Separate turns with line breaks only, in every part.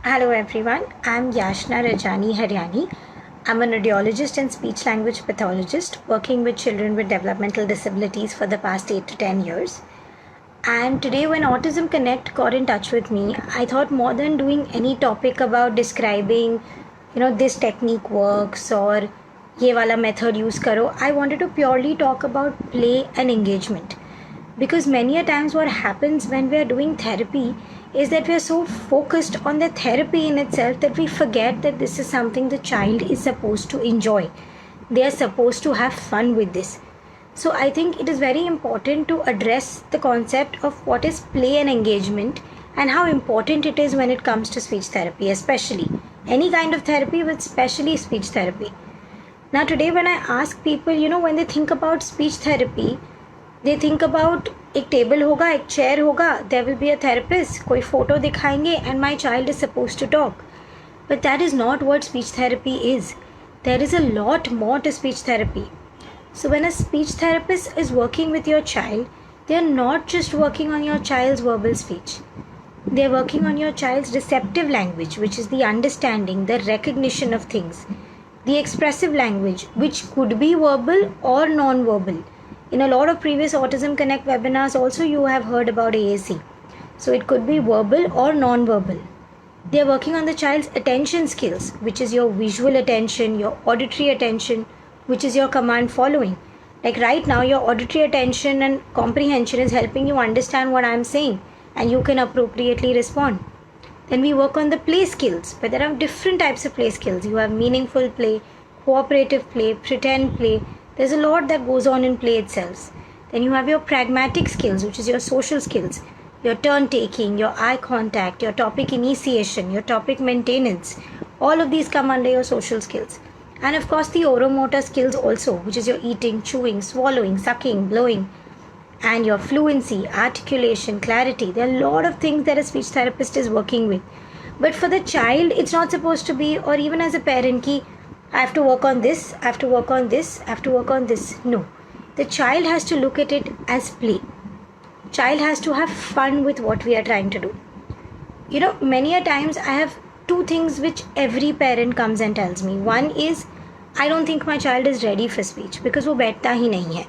Hello everyone, I'm Yaashna Rajani Haryani. I'm an audiologist and speech language pathologist working with children with developmental disabilities for the past 8 to 10 years. And today when Autism Connect got in touch with me, I thought more than doing any topic about describing, this technique works or ye wala method use karo, I wanted to purely talk about play and engagement. Because many a times what happens when we are doing therapy is that we are so focused on the therapy in itself that we forget that this is something the child is supposed to enjoy. They are supposed to have fun with this. So I think it is very important to address the concept of what is play and engagement and how important it is when it comes to speech therapy, especially any kind of therapy, but especially speech therapy. Now today when I ask people, when they think about speech therapy, they think about एक table होगा, एक chair होगा, there will be a therapist, कोई photo दिखाएंगे and my child is supposed to talk. But that is not what speech therapy is. There is a lot more to speech therapy. So when a speech therapist is working with your child, they are not just working on your child's verbal speech. They are working on your child's receptive language, which is the understanding, the recognition of things. The expressive language, which could be verbal or non-verbal. In a lot of previous Autism Connect webinars also you have heard about AAC. So it could be verbal or non-verbal. They are working on the child's attention skills, which is your visual attention, your auditory attention, which is your command following. Like right now your auditory attention and comprehension is helping you understand what I am saying and you can appropriately respond. Then we work on the play skills, but there are different types of play skills. You have meaningful play, cooperative play, pretend play. There's a lot that goes on in play itself. Then you have your pragmatic skills, which is your social skills, your turn taking, your eye contact, your topic initiation, your topic maintenance. All of these come under your social skills. And of course the oromotor skills also, which is your eating, chewing, swallowing, sucking, blowing, and your fluency, articulation, clarity. There are a lot of things that a speech therapist is working with. But for the child, it's not supposed to be, or even as a parent, I have to work on this, I have to work on this, I have to work on this. No. The child has to look at it as play. Child has to have fun with what we are trying to do. Many a times I have two things which every parent comes and tells me. One is, I don't think my child is ready for speech because वो बैठता ही नहीं है.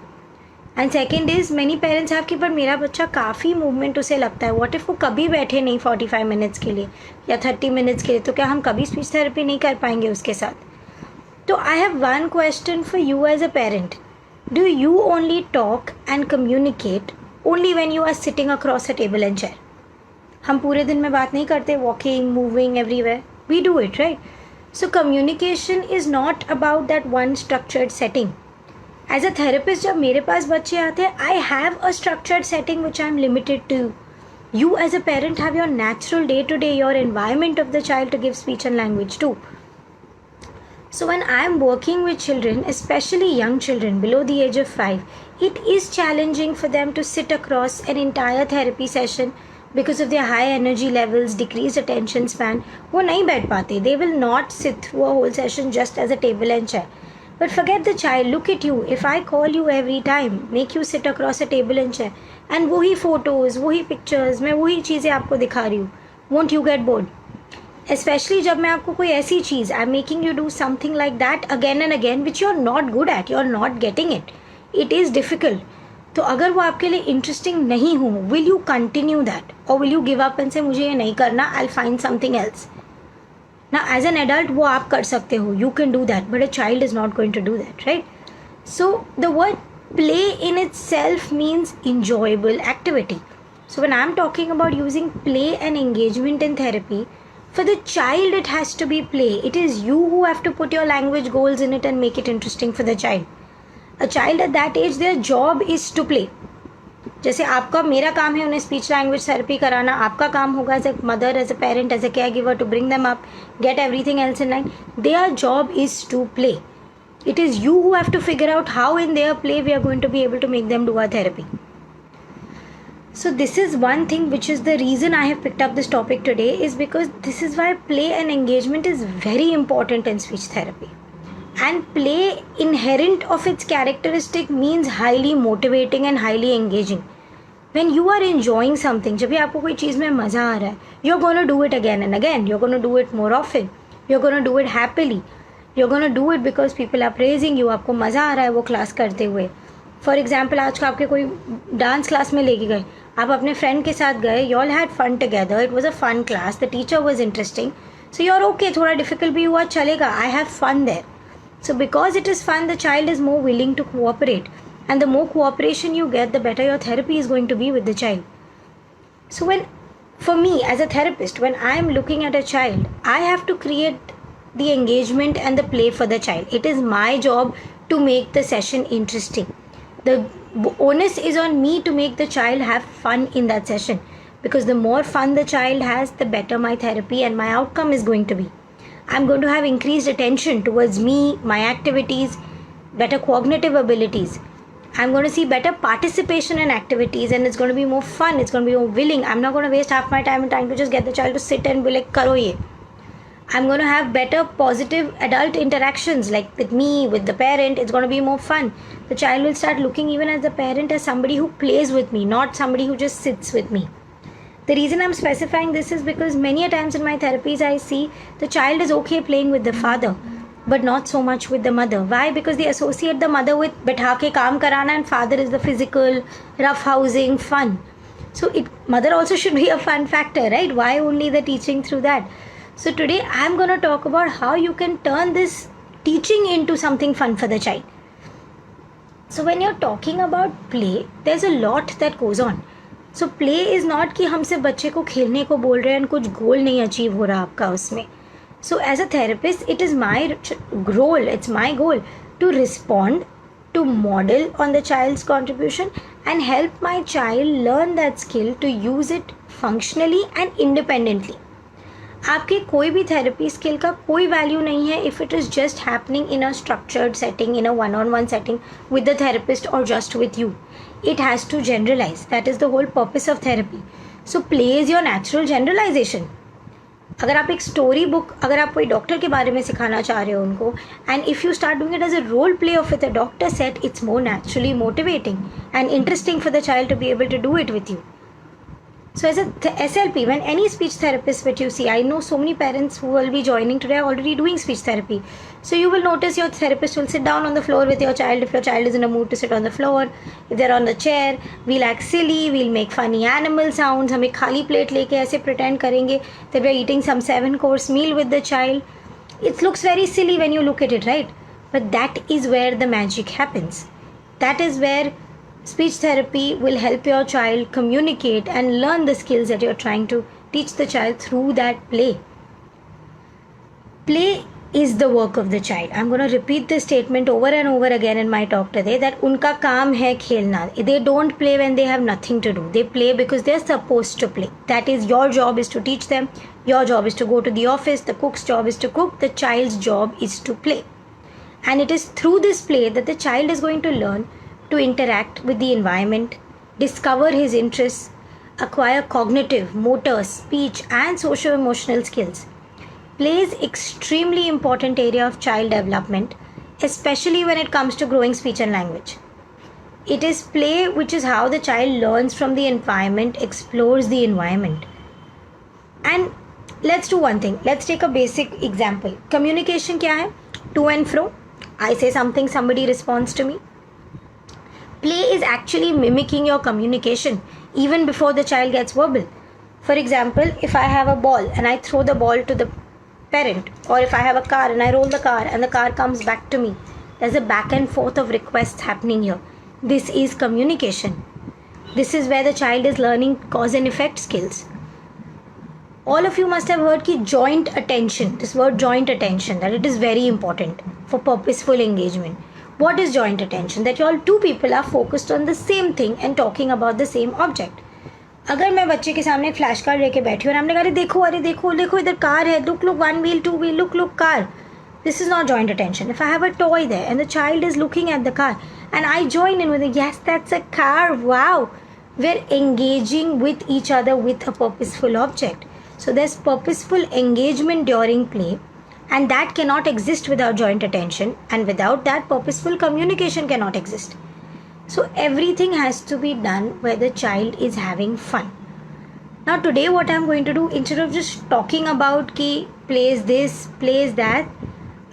And second is, many parents have कि पर मेरा बच्चा काफ़ी movement उसे लगता है. What if वो कभी बैठे नहीं 45 मिनट्स के लिए या 30 मिनट्स के लिए, तो क्या हम कभी स्पीच थेरेपी नहीं कर पाएंगे उसके साथ? So I have one question for you as a parent. Do you only talk and communicate only when you are sitting across a table and chair? हम पूरे दिन में बात नहीं करते, walking, moving everywhere. We do it, right? So communication is not about that one structured setting. As a therapist, जब मेरे पास बच्चे आते हैं, I have a structured setting which I am limited to. You as a parent have your natural day-to-day, your environment of the child to give speech and language too. So when I am working with children, especially young children below the age of 5, it is challenging for them to sit across an entire therapy session because of their high energy levels, decreased attention span. वो नहीं बैठ पाते. They will not sit through a whole session just as a table and chair. But forget the child, look at you. If I call you every time, make you sit across a table and chair, and वही photos, वही pictures, मैं वही चीज़ें आपको दिखा रही हूँ, won't you get bored? Especially जब मैं आपको कोई ऐसी चीज़, I'm making you do something like that again and again which you're not good at, you're not getting it. It is difficult. तो अगर वो आपके लिए interesting नहीं हो, will you continue that? Or will you give up and say मुझे ये नहीं करना, I'll find something else? Now as an adult वो आप कर सकते हो, you can do that, but a child is not going to do that, right? So the word play in itself means enjoyable activity. So when I'm talking about using play and engagement in therapy, for the child, it has to be play. It is you who have to put your language goals in it and make it interesting for the child. A child at that age, their job is to play. जैसे आपका मेरा काम है उन्हें speech language therapy कराना, आपका काम होगा as a mother, as a parent, as a caregiver to bring them up, get everything else in line. Their job is to play. It is you who have to figure out how in their play we are going to be able to make them do our therapy. So this is one thing which is the reason I have picked up this topic today, is because this is why play and engagement is very important in speech therapy. And play inherent of its characteristic means highly motivating and highly engaging. when you are enjoying something, जब भी आपको कोई चीज़ में मज़ा आ रहा है, you're going to do it again and again, you're going to do it more often, you're going to do it happily, you're going to do it because people are praising you, आपको मज़ा आ रहा है वो class करते हुए. For example आज का आपके कोई डांस क्लास में लेके गए, आप अपने फ्रेंड के साथ गए, you all had fun together, it was a fun class, the teacher was interesting, so you are okay, थोड़ा डिफिकल्ट भी हुआ चलेगा, I have fun there. So because it is fun, the child is more willing to cooperate, and the more cooperation you get, the better your therapy is going to be with the child. So for me as a therapist, when I am looking at a child, I have to create the engagement and the play for the child. It is my job to make the session interesting. The onus is on me to make the child have fun in that session, because the more fun the child has, the better my therapy and my outcome is going to be. I'm going to have increased attention towards me, my activities, better cognitive abilities. I'm going to see better participation in activities, and it's going to be more fun, it's going to be more willing. I'm not going to waste half my time trying to just get the child to sit and be like, karo ye. I'm going to have better positive adult interactions, like with me, with the parent. It's going to be more fun. The child will start looking even as the parent as somebody who plays with me, not somebody who just sits with me. The reason I'm specifying this is because many a times in my therapies I see the child is okay playing with the father, but not so much with the mother. Why? Because they associate the mother with बैठा के काम कराना, and father is the physical, roughhousing, fun. So mother also should be a fun factor, right? Why only the teaching through that? So today I'm going to talk about how you can turn this teaching into something fun for the child. So when you're talking about play, there's a lot that goes on. So play is not कि हम सिर्फ बच्चे को खेलने को बोल रहे हैं और कुछ गोल नहीं अचीव हो रहा आपका उसमें. So as a therapist, it is my role, it's my goal to respond, to model on the child's contribution and help my child learn that skill to use it functionally and independently. आपके कोई भी therapy skill का कोई value नहीं है if it is just happening in a structured setting, in a one-on-one setting with the therapist or just with you. It has to generalize. That is the whole purpose of therapy. So play is your natural generalization. अगर आप एक story book, अगर आप कोई doctor के बारे में सिखाना चाह रहे हो उनको, and if you start doing it as a role play of with a doctor set, it's more naturally motivating and interesting for the child to be able to do it with you. So as a SLP, when any speech therapist that you see, I know so many parents who will be joining today are already doing speech therapy. So you will notice your therapist will sit down on the floor with your child if your child is in a mood to sit on the floor. If they're on the chair, we'll act silly, we'll make funny animal sounds. हम एक खाली plate लेके ऐसे pretend करेंगे that we're eating some 7-course meal with the child. It looks very silly when you look at it, right? But that is where the magic happens. That is where speech therapy will help your child communicate and learn the skills that you're trying to teach the child through that play. Play is the work of the child. I'm going to repeat this statement over and over again in my talk today that उनका काम है खेलना. They don't play when they have nothing to do. They play because they're supposed to play. That is, your job is to teach them. Your job is to go to the office. The cook's job is to cook. The child's job is to play. And it is through this play that the child is going to learn to interact with the environment, discover his interests, acquire cognitive, motor, speech and socio-emotional skills. Play is extremely important area of child development, especially when it comes to growing speech and language. It is play which is how the child learns from the environment, explores the environment. And let's do one thing. Let's take a basic example. Communication क्या है? To and fro. I say something, somebody responds to me. Play is actually mimicking your communication even before the child gets verbal. For example, if I have a ball and I throw the ball to the parent, or if I have a car and I roll the car and the car comes back to me, there's a back and forth of requests happening here. This is communication. This is where the child is learning cause and effect skills. All of you must have heard ki joint attention, this word joint attention, that it is very important for purposeful engagement. What is joint attention? That you all two people are focused on the same thing and talking about the same object. अगर मैं बच्चे के सामने एक flash card लेके बैठी हूँ और हमने कहा अरे देखो इधर कार है, look 1 wheel 2 wheel, look car. This is not joint attention. If I have a toy there and the child is looking at the car and I join in with it, yes, that's a car, wow. We're engaging with each other with a purposeful object. So there's purposeful engagement during play. And that cannot exist without joint attention, and without that, purposeful communication cannot exist. So everything has to be done where the child is having fun. Now today what I'm going to do, instead of just talking about ki plays this, plays that,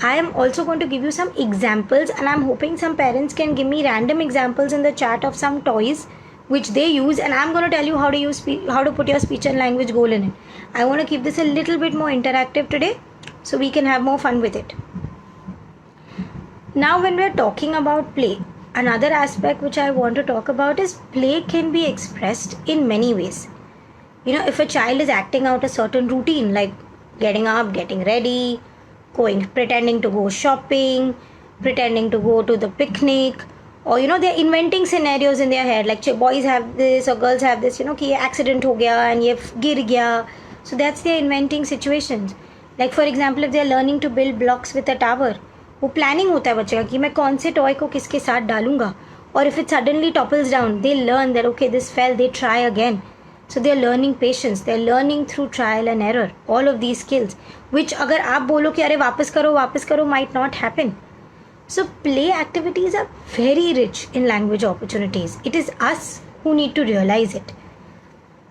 I am also going to give you some examples, and I'm hoping some parents can give me random examples in the chat of some toys which they use, and I'm going to tell you how to put your speech and language goal in it. I want to keep this a little bit more interactive today so we can have more fun with it. Now when we're talking about play, another aspect which I want to talk about is play can be expressed in many ways. If a child is acting out a certain routine, like getting up, getting ready, pretending to go shopping, pretending to go to the picnic, or they're inventing scenarios in their head, like boys have this or girls have this, कि ये accident हो गया and ये गिर गया. So that's their inventing situations. Like for example, if they're learning to build blocks with a tower, वो planning होता है बच्चे का कि मैं कौन से toy को किसके साथ डालूंगा. Or if it suddenly topples down, they learn that okay, this fell, they try again. So they're learning patience, they're learning through trial and error, all of these skills, which अगर आप बोलो कि अरे वापस करो might not happen. So play activities are very rich in language opportunities. It is us who need to realize it.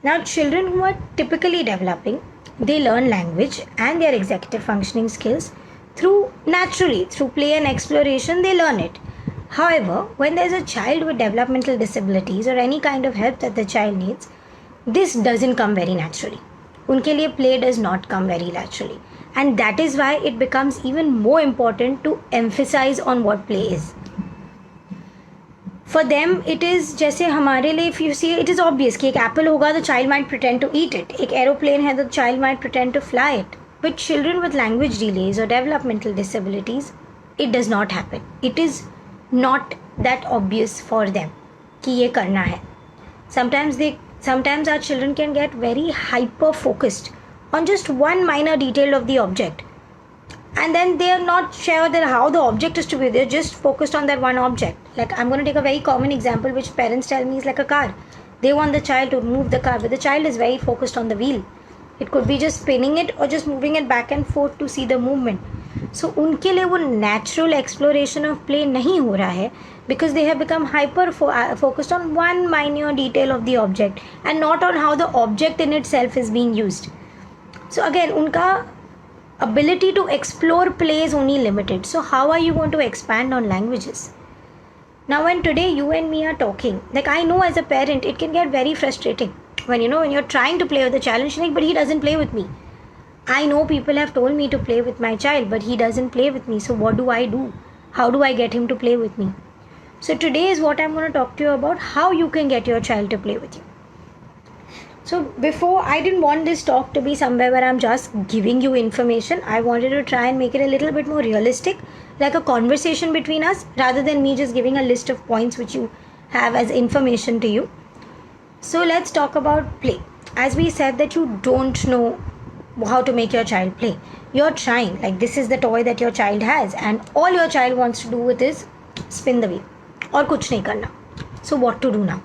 Now children who are typically developing, they learn language and their executive functioning skills naturally through play and exploration, they learn it. However, when there's a child with developmental disabilities or any kind of help that the child needs, this doesn't come very naturally. उनके लिए play does not come very naturally. And that is why it becomes even more important to emphasize on what play is. For them, it is जैसे हमारे लिए, if you see, it is obvious कि एक apple होगा, the child might pretend to eat it. एक aeroplane है, the child might pretend to fly it. With children with language delays or developmental disabilities, it does not happen. It is not that obvious for them कि ये करना है. Sometimes our children can get very hyper focused on just one minor detail of the object, and then they are not sure that how the object is to be. They're just focused on that one object. Like I'm going to take a very common example which parents tell me is like a car. They want the child to move the car, but the child is very focused on the wheel. It could be just spinning it or just moving it back and forth to see the movement. So उनके लिए वो natural exploration of play नहीं हो रहा है, because they have become hyper focused on one minor detail of the object and not on how the object in itself is being used. So again, उनका ability to explore play is only limited. So how are you going to expand on languages? Now when today you and me are talking, like I know as a parent, it can get very frustrating when you're trying to play with the child, like, but he doesn't play with me. I know people have told me to play with my child, but he doesn't play with me. So what do I do? How do I get him to play with me? So today is what I'm going to talk to you about, how you can get your child to play with you. So before, I didn't want this talk to be somewhere where I'm just giving you information. I wanted to try and make it a little bit more realistic, like a conversation between us, rather than me just giving a list of points which you have as information to you. So let's talk about play. As we said that you don't know how to make your child play. You're trying, like this is the toy that your child has and all your child wants to do with is spin the wheel और कुछ नहीं करना. So what to do now?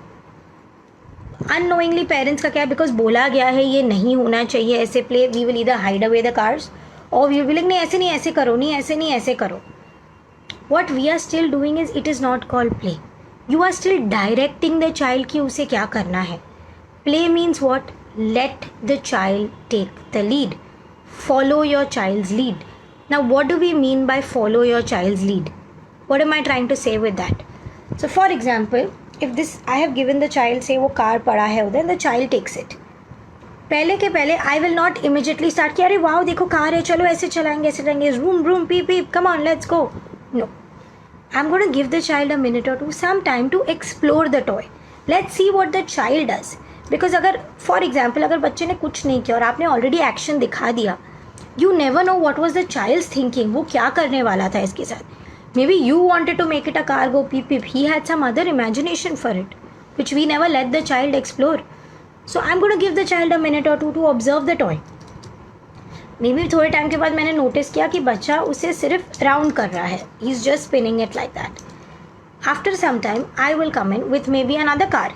Unknowingly parents का क्या है, because बोला गया है ये नहीं होना चाहिए ऐसे play, we will either hide away the cars or we will be like नहीं ऐसे नहीं ऐसे करो, नहीं ऐसे नहीं ऐसे करो. What we are still doing is, it is not called play. You are still directing the child कि उसे क्या करना है. Play means what? Let the child take the lead. Follow your child's lead. Now what do we mean by follow your child's lead? What am I trying to say with that? So for example, if this I have given the child, say वो car पड़ा है उधर, the child takes it. पहले के पहले I will not immediately start कि अरे wow देखो कार है, चलो ऐसे चलाएंगे, room room beep beep, come on let's go. No, I'm going to give the child a minute or two, some time to explore the toy. Let's see what the child does. Because अगर for example अगर बच्चे ने कुछ नहीं किया और आपने already action दिखा दिया, you never know what was the child's thinking. वो क्या करने वाला था इसके साथ. Maybe you wanted to make it a car go beep beep. He had some other imagination for it, which we never let the child explore. So I'm going to give the child a minute or two to observe the toy. Maybe थोड़े time के बाद मैंने notice किया कि बच्चा उसे सिर्फ round कर रहा है. He's just spinning it like that. After some time, I will come in with maybe another car.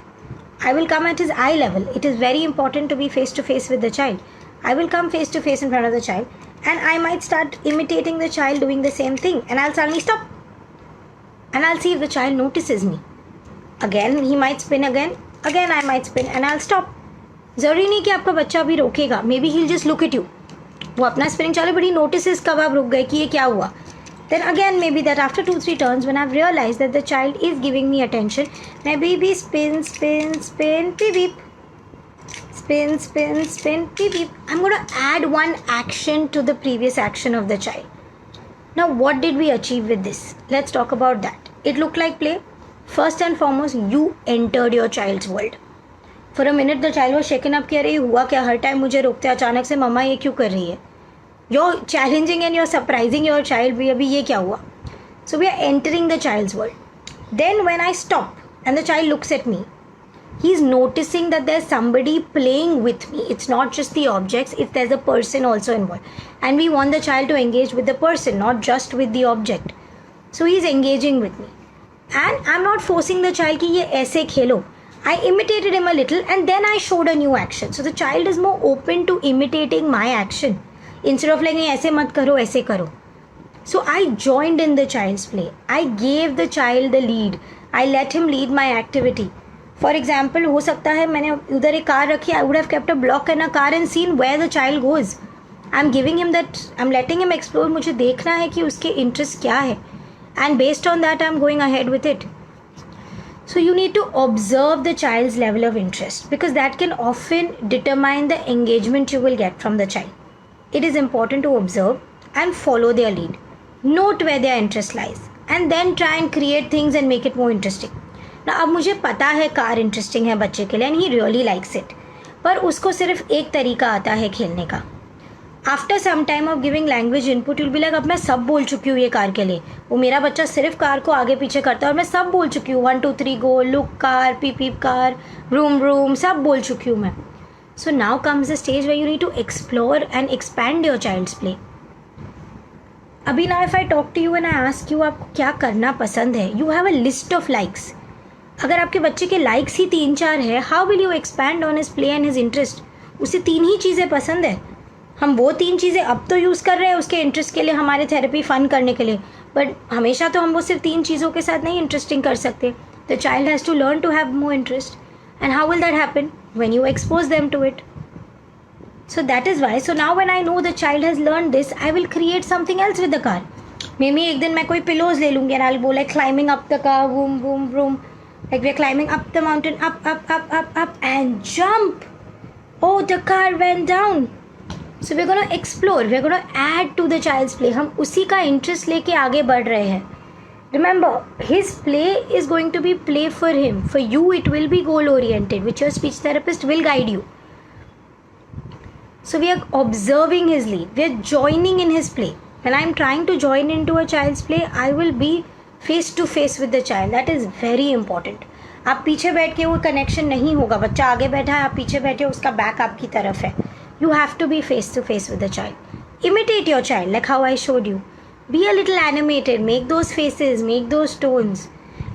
I will come at his eye level. It is very important to be face to face with the child. I will come face to face in front of the child and I might start imitating the child doing the same thing, and I'll suddenly stop and I'll see if the child notices me. Again he might spin, again I might spin, and I'll stop. ज़रूरी नहीं कि आपका बच्चा अभी रोकेगा. Maybe he'll just look at you. वो अपना spinning चालू, बट ही नोटिसेस कब आप रुक गए कि ये क्या हुआ. Then again maybe that after 2-3 turns, when I've realized that the child is giving me attention, my baby spin, beep beep. Spin, beep beep. I'm going to add one action to the previous action of the child. Now what did we achieve with this? Let's talk about that. It looked like play. First and foremost, you entered your child's world. For a minute the child was shaken up कि अरे हुआ क्या, हर time मुझे रोकते अचानक से, मम्मा ये क्यों कर रही है. You're challenging and you're surprising your child. भी अभी ये क्या हुआ. So we are entering the child's world. Then when I stop and the child looks at me, he's noticing that there's somebody playing with me. It's not just the objects, there's a person also involved. And we want the child to engage with the person, not just with the object. So he's engaging with me. And I'm not forcing the child कि ये ऐसे खेलो. I imitated him a little and then I showed a new action. So the child is more open to imitating my action. Instead of like ऐसे मत करो, ऐसे करो. So I joined in the child's play. I gave the child the lead. I let him lead my activity. For example, हो सकता है मैंने उधर एक कार रखी, I would have kept a block in a car and seen where the child goes. I'm giving him that, I'm letting him explore. मुझे देखना है कि उसके interest क्या है. And based on that, I'm going ahead with it. So you need to observe the child's level of interest, because that can often determine the engagement you will get from the child. It is important to observe and follow their lead. Note where their interest lies and then try and create things and make it more interesting. Now अब मुझे पता है car interesting है बच्चे के लिए and he really likes it, पर उसको सिर्फ एक तरीका आता है खेलने का. After some time of giving language input, you'll be like, अब मैं सब बोल चुकी हूँ ये कार के लिए. वो मेरा बच्चा सिर्फ कार को आगे पीछे करता है और मैं सब बोल चुकी हूँ. 1 2 3 गो, लुक कार, पीप पीप कार, रूम, सब बोल चुकी हूँ मैं. So now comes the stage where you need to explore and expand your child's play. अभी now if I talk to you and I ask you आपको क्या करना पसंद है, you have a list of likes. अगर आपके बच्चे के likes ही 3-4 है, how will you expand on his play and his interest? उसे 3 ही चीज़ें पसंद है. हम वो 3 चीज़ें अब तो यूज़ कर रहे हैं उसके इंटरेस्ट के लिए, हमारे थेरेपी फ़न करने के लिए, बट हमेशा तो हम वो सिर्फ 3 चीज़ों के साथ नहीं इंटरेस्टिंग कर सकते. The child has to learn to have more interest. And how will that happen? When you expose them to it. So that is why. So now when I know the child has learned this, I will create something else with the car. Maybe एक दिन मैं कोई pillows ले लूँगी and I'll go like climbing up the car, boom, boom, boom. Like we're climbing up the mountain, up, and jump. Oh, the car went down. So we're going to explore. We're going to add to the child's play. हम उसी का interest लेके आगे बढ़ रहे हैं. Remember, his play is going to be play for him. For you, it will be goal-oriented, which your speech therapist will guide you. So we are observing his lead. We are joining in his play. When I am trying to join into a child's play, I will be face to face with the child. That is very important. आप पीछे बैठ के वो connection नहीं होगा. बच्चा आगे बैठा है, आप पीछे बैठे, उसका बैक आपकी तरफ है. You have to be face to face with the child. Imitate your child like how I showed you. Be a little animated. Make those faces. Make those tones.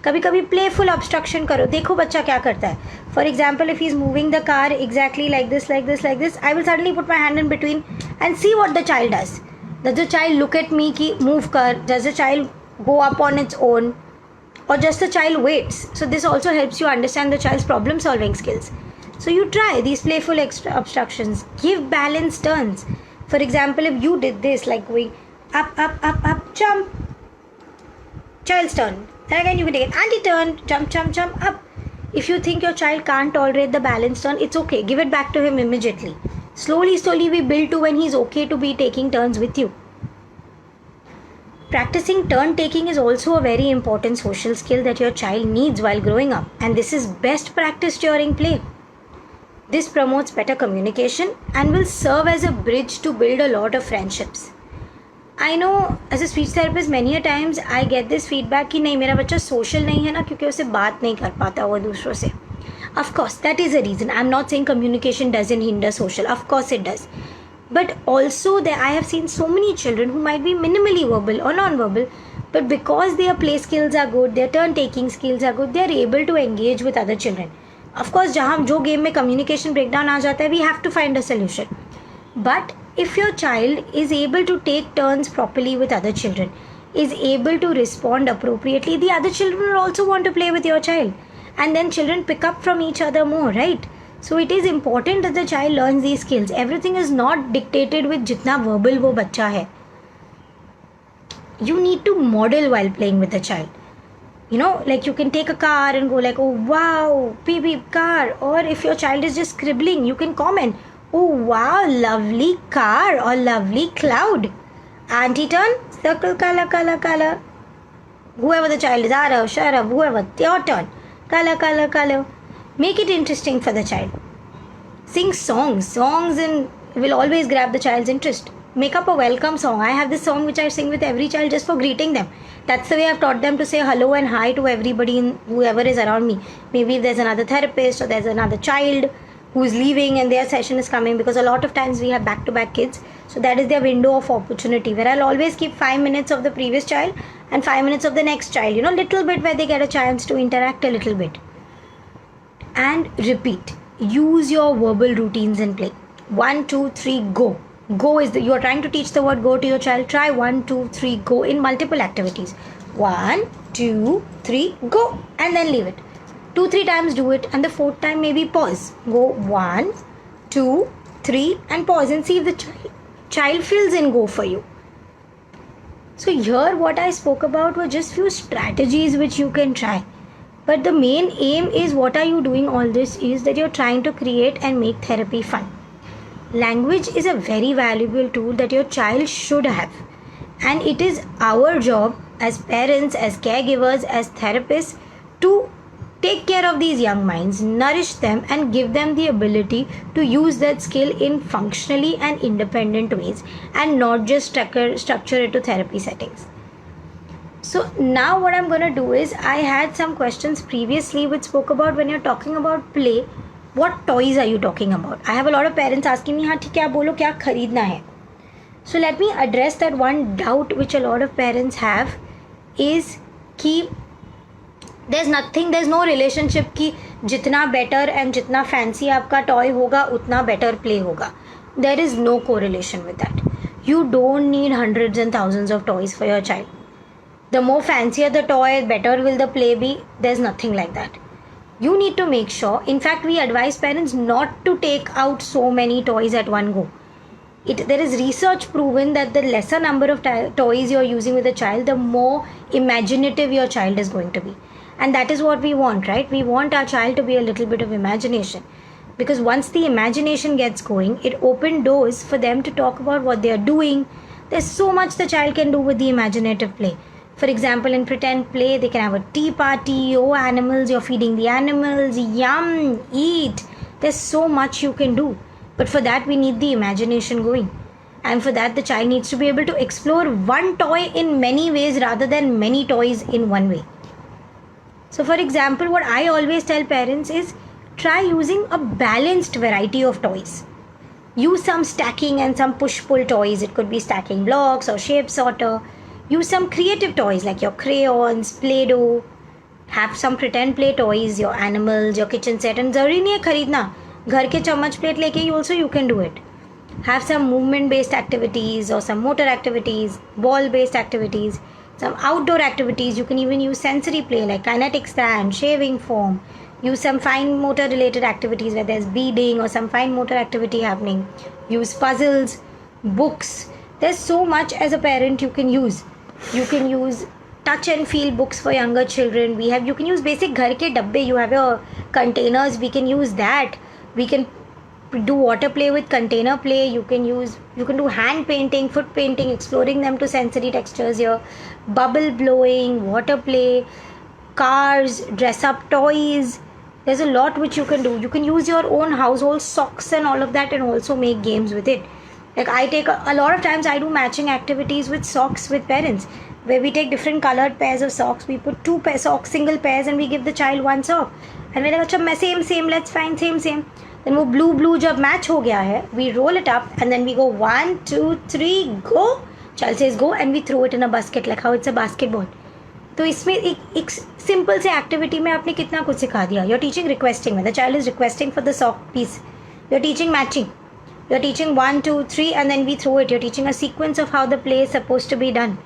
कभी कभी playful obstruction करो. देखो बच्चा क्या करता है. For example, if he's moving the car exactly like this, I will suddenly put my hand in between and see what the child does. Does the child look at me कि move कर? Does the child go up on its own? Or just the child waits? So this also helps you understand the child's problem solving skills. So you try these playful obstructions. Give balanced turns. For example, if you did this like going up, jump. Child's turn. Then again you can take an anti-turn, jump, up. If you think your child can't tolerate the balance turn, it's okay. Give it back to him immediately. Slowly we build to when he's okay to be taking turns with you. Practicing turn taking is also a very important social skill that your child needs while growing up. And this is best practiced during play. This promotes better communication and will serve as a bridge to build a lot of friendships. I know as a speech therapist many a times I get this feedback कि नहीं मेरा बच्चा social नहीं है ना क्योंकि उसे बात नहीं कर पाता वो दूसरों से. Of course that is a reason. I'm not saying communication doesn't hinder social. Of course it does. But also I have seen so many children who might be minimally verbal or non-verbal, but because their play skills are good, their turn taking skills are good, they are able to engage with other children. Of course जहाँ जो game में communication breakdown आ जाता है, we have to find a solution. But if your child is able to take turns properly with other children, is able to respond appropriately, the other children will also want to play with your child. and then children pick up from each other more, right? So it is important that the child learns these skills. Everything is not dictated with jitna verbal wo bachcha hai. You need to model while playing with the child. You know, like you can take a car and go like, oh wow, beep beep car. Or if your child is just scribbling, you can comment, oh wow, lovely car or lovely cloud. Auntie turn, circle color, color, color. Whoever the child is, Arav, Sharav, whoever, your turn. Color, color, color. Make it interesting for the child. Sing songs and will always grab the child's interest. Make up a welcome song. I have this song which I sing with every child just for greeting them. That's the way I've taught them to say hello and hi to everybody, whoever is around me. Maybe if there's another therapist or there's another child who's leaving and their session is coming, because a lot of times we have back-to-back kids. So that is their window of opportunity where I'll always keep 5 minutes of the previous child and 5 minutes of the next child. You know, little bit where they get a chance to interact a little bit. And repeat. Use your verbal routines in play. 1, 2, 3, go. Go is you are trying to teach the word go to your child. Try 1, 2, 3, go in multiple activities. 1, 2, 3, go, and then leave it. 2, 3 times do it, and the 4th time maybe pause. Go 1, 2, 3, and pause and see if the child fills in go for you. So here what I spoke about were just few strategies which you can try. But the main aim is, what are you doing all this is that you're trying to create and make therapy fun. Language is a very valuable tool that your child should have. And it is our job as parents, as caregivers, as therapists to take care of these young minds, nourish them and give them the ability to use that skill in functionally and independent ways and not just structure it to therapy settings. So now what I'm going to do is, I had some questions previously which spoke about when you're talking about play, what toys are you talking about? I have a lot of parents asking me, हाँ ठीक है आप बोलो क्या खरीदना है? So let me address that one doubt which a lot of parents have is कि there's no relationship कि जितना better and जितना fancy आपका toy होगा उतना better play होगा. There is no correlation with that. You don't need hundreds and thousands of toys for your child. The more fancier the toy, better will the play be. There's nothing like that. You need to make sure, in fact we advise parents not to take out so many toys at one go. There is research proven that the lesser number of toys you're using with a child, the more imaginative your child is going to be. And that is what we want, right? We want our child to be a little bit of imagination. Because once the imagination gets going, it opens doors for them to talk about what they are doing. There's so much the child can do with the imaginative play. For example, in pretend play, they can have a tea party. Oh, animals, you're feeding the animals. Yum, eat. There's so much you can do. But for that, we need the imagination going. And for that, the child needs to be able to explore one toy in many ways rather than many toys in one way. So for example, what I always tell parents is, try using a balanced variety of toys. Use some stacking and some push-pull toys. It could be stacking blocks or shape sorter. Use some creative toys like your crayons, Play-Doh. Have some pretend play toys, your animals, your kitchen set. And ज़रूरी नहीं है खरीदना. घर के चम्मच plate लेके also you can do it. Have some movement-based activities or some motor activities, ball-based activities, some outdoor activities. You can even use sensory play like kinetic stand, shaving foam. Use some fine motor related activities where there's beading or some fine motor activity happening. Use puzzles, books. There's so much as a parent you can use. You can use touch and feel books for younger children. You can use basic ghar ke dabbe. You have your containers. We can use that. We can do water play with container play. You can do hand painting, foot painting, exploring them to sensory textures here. Bubble blowing, water play, cars, dress up toys. There's a lot which you can do. You can use your own household socks and all of that and also make games with it. Like I take a lot of times I do matching activities with socks with parents where we take different colored pairs of socks. We put 2 socks, single pairs, and we give the child 1 sock. And we're like, same, let's find same. Then wo blue jab match ho gaya hai, we roll it up and then we go 1, 2, 3, go. Child says go and we throw it in a basket like how it's a basketball. तो इसमें एक simple से activity में आपने कितना कुछ सिखा दिया. You're teaching requesting. When the child is requesting for the sock piece, you're teaching matching. You're teaching 1, 2, 3 and then we throw it. You're teaching a sequence of how the play is supposed to be done.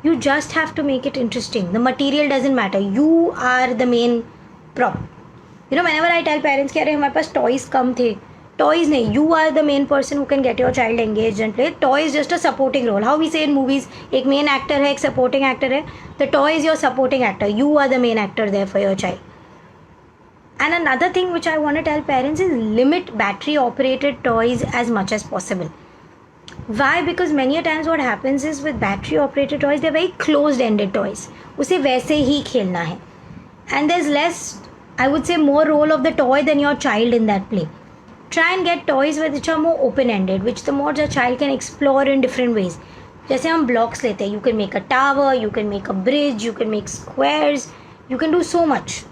You just have to make it interesting. The material doesn't matter. You are the main prop. You know, whenever I tell parents कि अरे हमारे पास toys कम थे, toys नहीं, you are the main person who can get your child engaged and play. Toy is just a supporting role. How we say in movies, एक main actor है, एक supporting actor है. The toy is your supporting actor. You are the main actor there for your child. And another thing which I want to tell parents is limit battery operated toys as much as possible. Why? Because many a times what happens is with battery operated toys, they're very closed ended toys. उसे वैसे ही खेलना है. And there's less, I would say, more role of the toy than your child in that play. Try and get toys which are more open ended, which the more the child can explore in different ways. जैसे हम blocks लेते हैं, you can make a tower, you can make a bridge, you can make squares, you can do so much.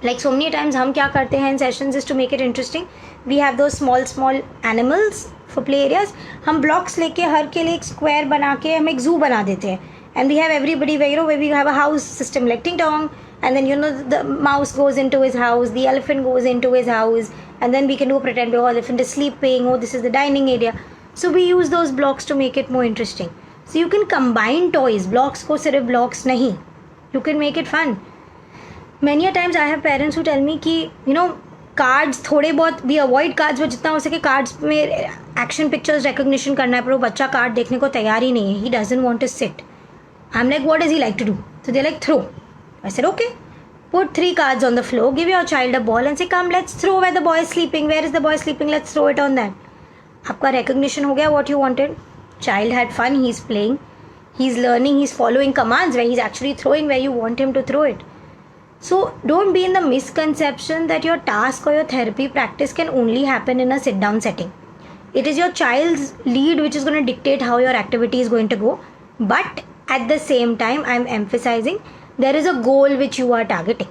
Like so many times हम क्या करते हैं in sessions is to make it interesting. We have those small animals for play areas. हम blocks लेके हर के लिए एक square बना के हम एक zoo बना देते हैं. And we have everybody where we have a house system like ting tong, and then the mouse goes into his house, the elephant goes into his house, and then we can do pretend the elephant is sleeping. Oh, this is the dining area. So we use those blocks to make it more interesting. So you can combine toys. Blocks को सिर्फ blocks नहीं. You can make it fun. Many a times I have parents who tell me कि cards थोड़े बहुत we avoid cards, वो जितना हो सके कार्ड्स में एक्शन पिक्चर्स रिकॉग्निशन करना है, पर वो बच्चा कार्ड देखने को तैयार ही नहीं है. He doesn't want to sit. I am like what does he like to do? So they like throw. I said okay, put 3 cards on the floor, give your child a ball and say come let's throw where the boy is sleeping. Where is the boy sleeping? Let's throw it on that. आपका recognition हो गया what you wanted. Child had fun, he's playing, he's learning, he's following commands where he's actually throwing where you want him to throw it. So don't be in the misconception that your task or your therapy practice can only happen in a sit down setting. It is your child's lead which is going to dictate how your activity is going to go. But at the same time, I'm emphasizing there is a goal which you are targeting.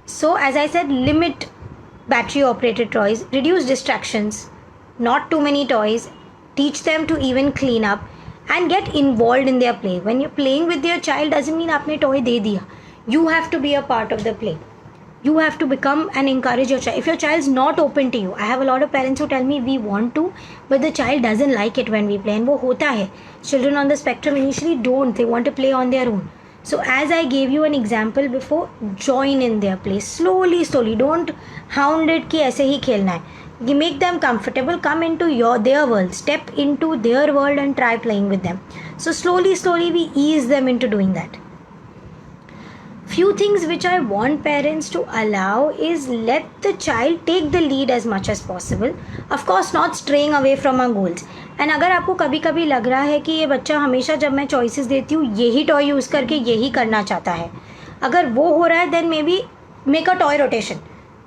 So as I said, limit battery operated toys, reduce distractions, not too many toys, teach them to even clean up and get involved in their play. When you're playing with your child doesn't mean आपने toy दे दिया. You have to be a part of the play. You have to become and encourage your child. If your child is not open to you, I have a lot of parents who tell me we want to, but the child doesn't like it when we play. And वो होता है. Children on the spectrum initially don't. They want to play on their own. So as I gave you an example before, join in their play. Slowly. Don't hound it कि ऐसे ही खेलना है. You make them comfortable. Come into their world. Step into their world and try playing with them. So slowly we ease them into doing that. Few things which I want parents to allow is let the child take the lead as much as possible. Of course not straying away from our goals. And अगर आपको कभी कभी लग रहा है कि ये बच्चा हमेशा जब मैं choices देती हूँ यही toy यूज़ करके यही करना चाहता है, अगर वो हो रहा है then maybe make a toy rotation.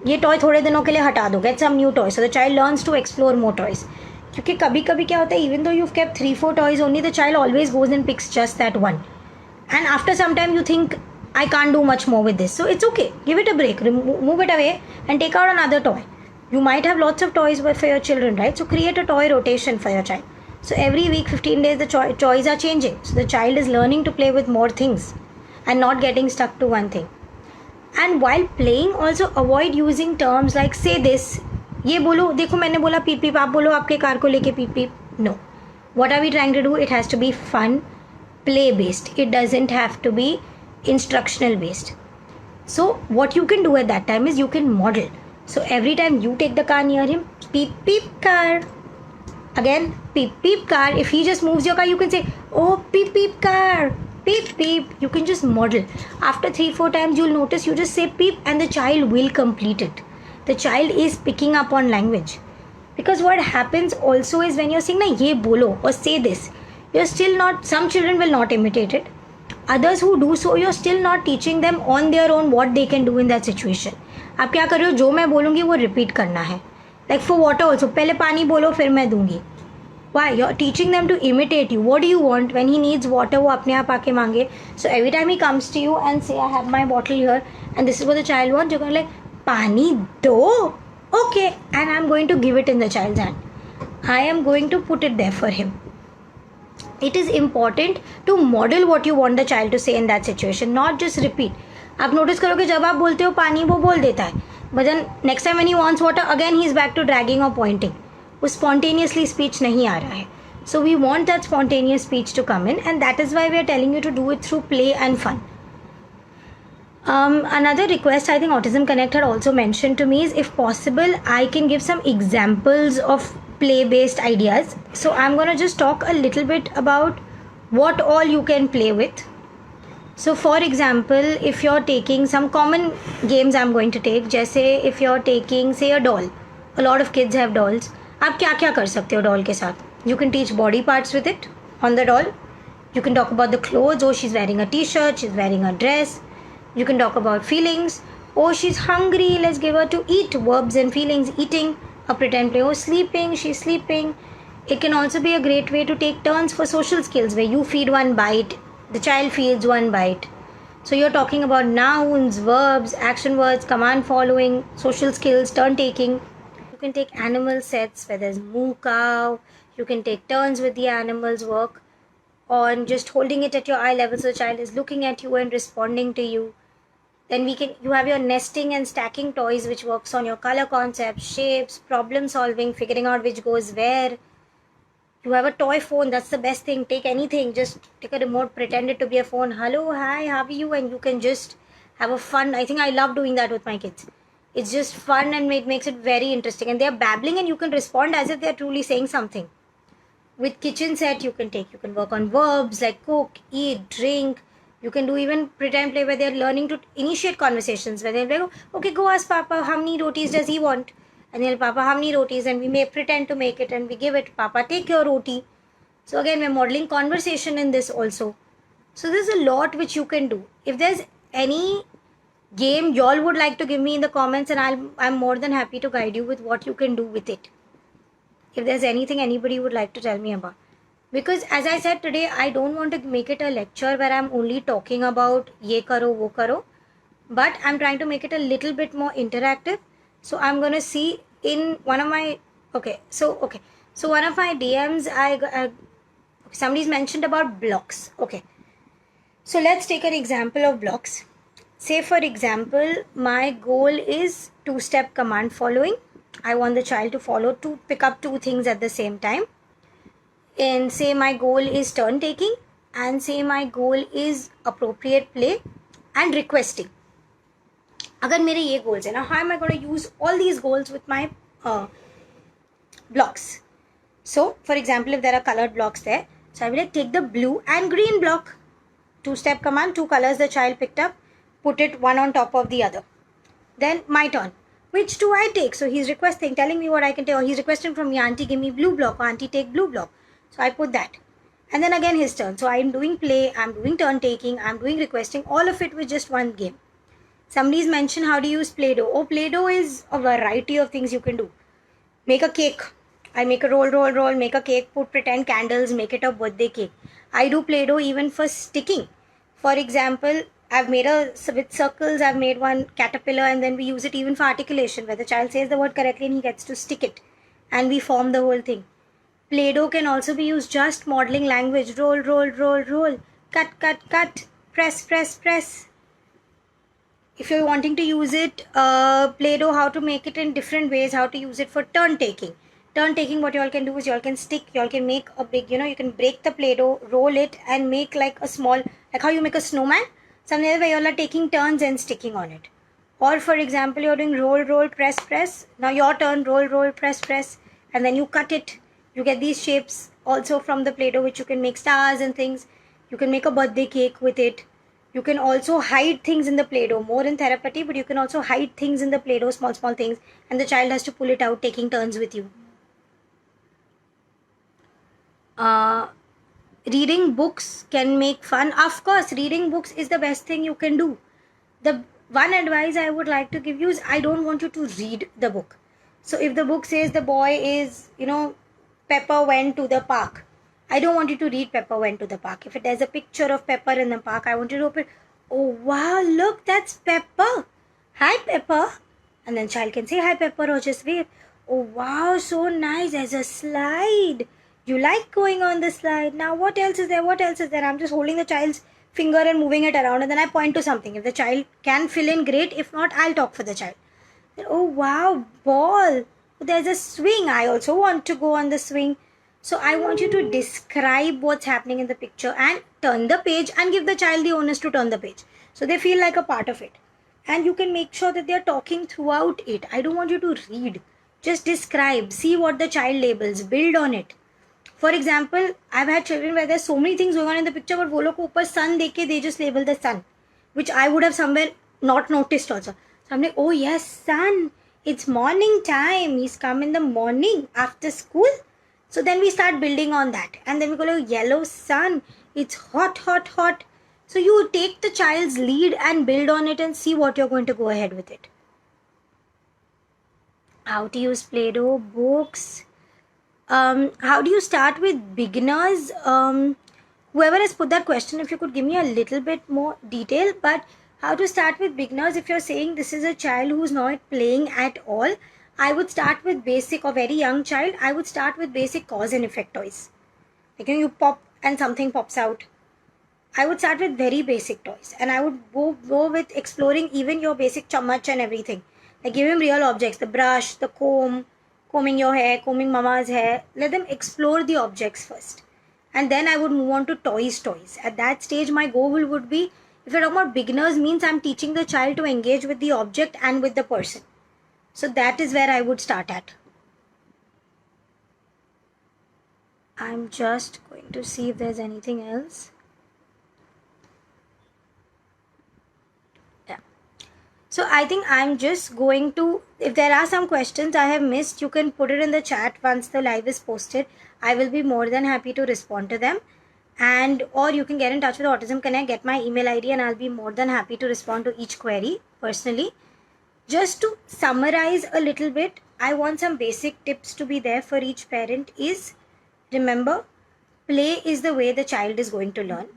ये toy थोड़े दिनों के लिए हटा दो, get some new toys so the child learns to explore more toys. क्योंकि कभी कभी क्या होता है, even though you've kept 3-4 toys only, the child always goes and picks just that one. And after some time you think I can't do much more with this. So it's okay. Give it a break. Move it away and take out another toy. You might have lots of toys for your children, right? So create a toy rotation for your child. So every week, 15 days, the toys are changing. So the child is learning to play with more things and not getting stuck to one thing. And while playing, also avoid using terms like say this. ये बोलो, देखो मैंने बोला पीप पीप, आप बोलो आपके car को लेके पीप पीप. No. What are we trying to do? It has to be fun, play based. It doesn't have to be instructional based. So what you can do at that time is you can model. So every time you take the car near him, beep beep car. Again, beep beep car. If he just moves your car, you can say, oh beep beep car, beep beep. You can just model. After 3-4 times you'll notice you just say beep and the child will complete it. The child is picking up on language. Because what happens also is when you're saying na ye bolo or say this, you're still not, some children will not imitate it. Others who do so, you're still not teaching them on their own what they can do in that situation. आप क्या कर रहे हो, जो मैं बोलूँगी वो repeat करना है. Like for water also, पहले पानी बोलो फिर मैं दूँगी. Why? You're teaching them to imitate you. What do you want? When he needs water, वो अपने आप आके मांगे. So every time he comes to you and say, I have my bottle here and this is what the child wants, you're going to like, पानी दो. Okay. And I'm going to give it in the child's hand. I am going to put it there for him. It is important to model what you want the child to say in that situation, not just repeat. आप notice करोगे जब आप बोलते हो पानी वो बोल देता है, but then next time when he wants water again he is back to dragging or pointing. वो spontaneously speech नहीं आ रहा है. So we want that spontaneous speech to come in, and that is why we are telling you to do it through play and fun. Another request I think Autism Connect had also mentioned to me is, if possible, I can give some examples of play-based ideas. So I'm going to just talk a little bit about what all you can play with. So for example, if you're taking some common games I'm going to take, जैसे if you're taking say a doll, a lot of kids have dolls. आप क्या क्या कर सकते हो doll के साथ? You can teach body parts with it on the doll. You can talk about the clothes. Oh, she's wearing a t-shirt, she's wearing a dress. You can talk about feelings. Oh, she's hungry, let's give her to eat. Verbs and feelings, eating. A pretend play. Oh, sleeping, she's sleeping. It can also be a great way to take turns for social skills, where you feed one bite, the child feeds one bite. So you're talking about nouns, verbs, action words, command following, social skills, turn taking. You can take animal sets where there's moo cow. You can take turns with the animals, work on just holding it at your eye level so the child is looking at you and responding to you. Then you have your nesting and stacking toys, which works on your color concepts, shapes, problem solving, figuring out which goes where. You have a toy phone, that's the best thing. Take anything, just take a remote, pretend it to be a phone. Hello, hi, how are you? And you can just have a fun. I think I love doing that with my kids. It's just fun and it makes it very interesting. And they're babbling and you can respond as if they're truly saying something. With kitchen set, you can work on verbs like cook, eat, drink. You can do even pretend play where they're learning to initiate conversations, where they're like, okay, go ask Papa, how many rotis does he want? And he'll, Papa, how many rotis? And we may pretend to make it and we give it, Papa, take your roti. So again, we're modeling conversation in this also. So there's a lot which you can do. If there's any game y'all would like to give me in the comments, and I'm more than happy to guide you with what you can do with it. If there's anything anybody would like to tell me about. Because as I said today, I don't want to make it a lecture where I'm only talking about ye karo, wo karo. But I'm trying to make it a little bit more interactive. So I'm going to see in one of my, so one of my DMs, somebody's mentioned about blocks. Okay. So let's take an example of blocks. Say for example, my goal is two-step command following. I want the child to pick up two things at the same time. And say my goal is turn taking, and say my goal is appropriate play and requesting. Agar mere ye goals hai na, how am I going to use all these goals with my blocks? So for example, if there are colored blocks there, so I will take the blue and green block. Two-step command, two colors the child picked up, put it one on top of the other. Then my turn. Which do I take? So he's requesting, telling me what I can take. Or he's requesting from me, auntie give me blue block, or auntie take blue block. So I put that. And then again his turn. So I'm doing play, I'm doing turn taking, I'm doing requesting, all of it with just one game. Somebody's mentioned how to use Play-Doh. Oh, Play-Doh is a variety of things you can do. Make a cake. I make a roll, make a cake, put pretend candles, make it a birthday cake. I do Play-Doh even for sticking. For example, I've made with circles, I've made one caterpillar, and then we use it even for articulation, where the child says the word correctly and he gets to stick it. And we form the whole thing. Play-Doh can also be used just modeling language. Roll, cut, press. If you're wanting to use it, Play-Doh, how to make it in different ways, how to use it for turn taking. Turn taking, what you all can do is you all can stick, you all can make a big, you can break the Play-Doh, roll it and make like a small, like how you make a snowman. Something where you all are taking turns and sticking on it. Or for example, you're doing roll, press. Now your turn, roll, press. And then you cut it. You get these shapes also from the Play-Doh, which you can make stars and things. You can make a birthday cake with it. You can also hide things in the Play-Doh, more in therapy, but you can also hide things in the Play-Doh, small things, and the child has to pull it out, taking turns with you. Reading books can make fun. Of course, reading books is the best thing you can do. The one advice I would like to give you is, I don't want you to read the book. So if the book says the boy is, Pepper went to the park, I don't want you to read Pepper went to the park. If there's a picture of Pepper in the park, I want you to open, oh wow, look, that's Pepper. Hi Pepper. And then child can say hi Pepper or just wave. Oh wow, so nice, there's a slide. You like going on the slide. Now what else is there? I'm just holding the child's finger and moving it around, and then I point to something. If the child can fill in, great. If not, I'll talk for the child. Oh wow, ball. There's a swing. I also want to go on the swing. So I want you to describe what's happening in the picture and turn the page and give the child the onus to turn the page. So they feel like a part of it. And you can make sure that they're talking throughout it. I don't want you to read. Just describe. See what the child labels. Build on it. For example, I've had children where there's so many things going on in the picture, but वो लोग को ऊपर sun देख के they just label the sun, which I would have somewhere not noticed also. So I'm like, oh yes, sun. It's morning time. He's come in the morning after school. So then we start building on that. And then we go like, yellow sun. It's hot, hot, hot. So you take the child's lead and build on it and see what you're going to go ahead with it. How to use Play-Doh, books. How do you start with beginners? Whoever has put that question, if you could give me a little bit more detail, but how to start with beginners, if you're saying this is a child who's not playing at all, I would start with basic, or very young child, I would start with basic cause and effect toys. Like you pop and something pops out. I would start with very basic toys, and I would go with exploring even your basic chammach and everything. Like give him real objects, the brush, the comb, combing your hair, combing mama's hair. Let them explore the objects first. And then I would move on to toys. At that stage, my goal would be, if you're talking about beginners, means I'm teaching the child to engage with the object and with the person. So that is where I would start at. I'm just going to see if there's anything else. Yeah. So I think I'm just going to, if there are some questions I have missed, you can put it in the chat once the live is posted. I will be more than happy to respond to them. And or you can get in touch with Autism Connect, get my email ID, and I'll be more than happy to respond to each query personally. Just to summarize a little bit, I want some basic tips to be there for each parent is, remember, play is the way the child is going to learn.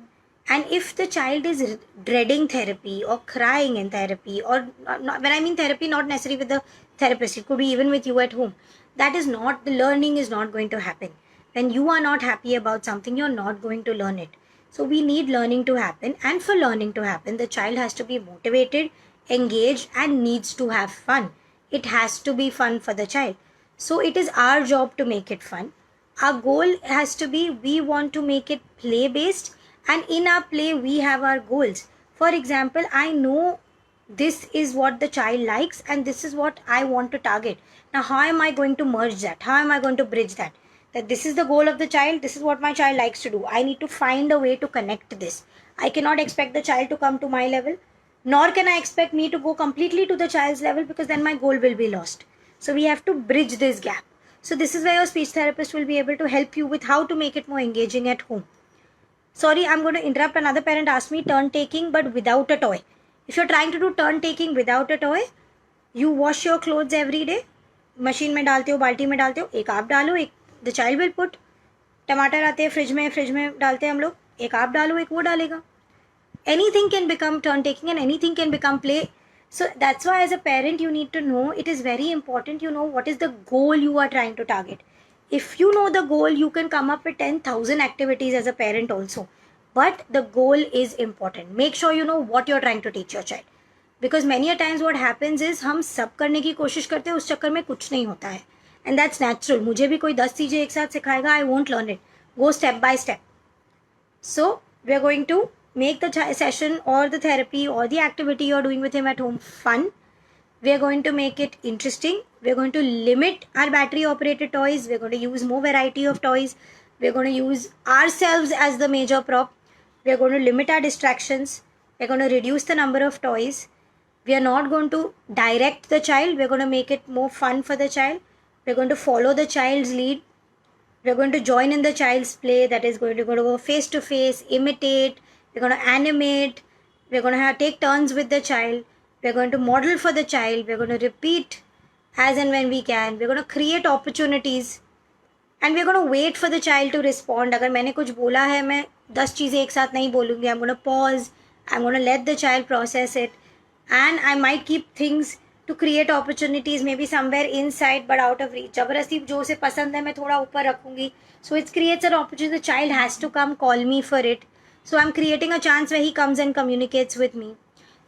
And if the child is dreading therapy or crying in therapy, or not, when I mean therapy, not necessarily with the therapist, it could be even with you at home, that is not, the learning is not going to happen. When you are not happy about something, you're not going to learn it. So we need learning to happen. And for learning to happen, the child has to be motivated, engaged, and needs to have fun. It has to be fun for the child. So it is our job to make it fun. Our goal has to be, we want to make it play-based. And in our play, we have our goals. For example, I know this is what the child likes and this is what I want to target. Now, how am I going to merge that? How am I going to bridge that? That this is the goal of the child, this is what my child likes to do. I need to find a way to connect this. I cannot expect the child to come to my level, nor can I expect me to go completely to the child's level, because then my goal will be lost. So we have to bridge this gap. So this is where your speech therapist will be able to help you with how to make it more engaging at home. Sorry, I'm going to interrupt. Another parent asked me turn taking but without a toy. If you're trying to do turn taking without a toy, you wash your clothes every day. Machine में डालते हो, बाल्टी में डालते हो, एक आप डालो, एक the child will put. टमाटर आते हैं फ्रिज में डालते हैं हम लोग, एक आप डालो, एक वो डालेगा. Anything can become turn taking and anything can become play. So that's why as a parent you need to know, it is very important you know what is the goal you are trying to target. If you know the goal, you can come up with 10,000 activities as a parent also. But the goal is important. Make sure you know what you're trying to teach your child. Because many a times what happens is हम सब करने की कोशिश करते हैं, उस चक्कर में कुछ नहीं होता है. And that's natural. मुझे भी कोई 10 चीजें एक साथ सिखाएगा, I won't learn it. Go step by step. So we are going to make the session or the therapy or the activity you're doing with him at home fun. We are going to make it interesting. We are going to limit our battery operated toys. We are going to use more variety of toys. We are going to use ourselves as the major prop. We are going to limit our distractions. We are going to reduce the number of toys. We are not going to direct the child. We are going to make it more fun for the child. We are going to follow the child's lead. We are going to join in the child's play. That is going to go face to face, imitate. We are going to animate. We are going to take turns with the child. We are going to model for the child. We are going to repeat as and when we can. We are going to create opportunities. And we are going to wait for the child to respond. अगर मैंने कुछ बोला है, मैं 10 चीज़ें एक साथ नहीं बोलूँगी. I'm going to pause. I'm going to let the child process it. And I might keep things to create opportunities, maybe somewhere inside but out of reach. जबरदस्ती जो उसे पसंद है मैं थोड़ा ऊपर रखूँगी. So it creates an opportunity. The child has to come call me for it. So I'm creating a chance where he comes and communicates with me.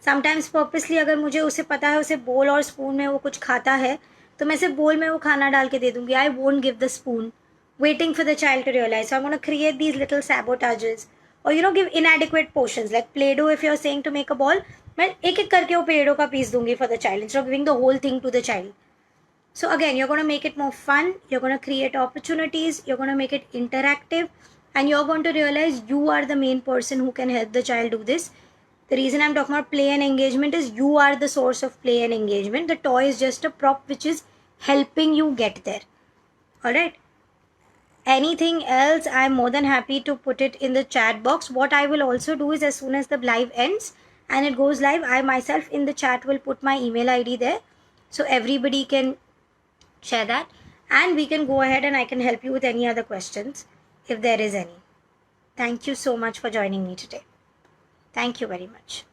Sometimes purposely अगर मुझे उसे पता है उसे बोल और स्पून में वो कुछ खाता है, तो मैं सिर्फ बोल में वो खाना डाल के दे दूँगी. I won't give the spoon. Waiting for the child to realize. So I'm going to create these little sabotages or give inadequate portions like Play-Doh. If you're saying to make a ball, मैं एक करके वो Play-Doh का piece दूंगी for the child instead of giving the whole thing to the child. So again, you're going to make it more fun, you're going to create opportunities, you're going to make it interactive, and you're going to realize you are the main person who can help the child do this. The reason I'm talking about play and engagement is you are the source of play and engagement. The toy is just a prop which is helping you get there. Alright. Anything else, I'm more than happy to put it in the chat box. What I will also do is as soon as the live ends and it goes live, I myself in the chat will put my email ID there. So everybody can share that. And we can go ahead and I can help you with any other questions if there is any. Thank you so much for joining me today. Thank you very much.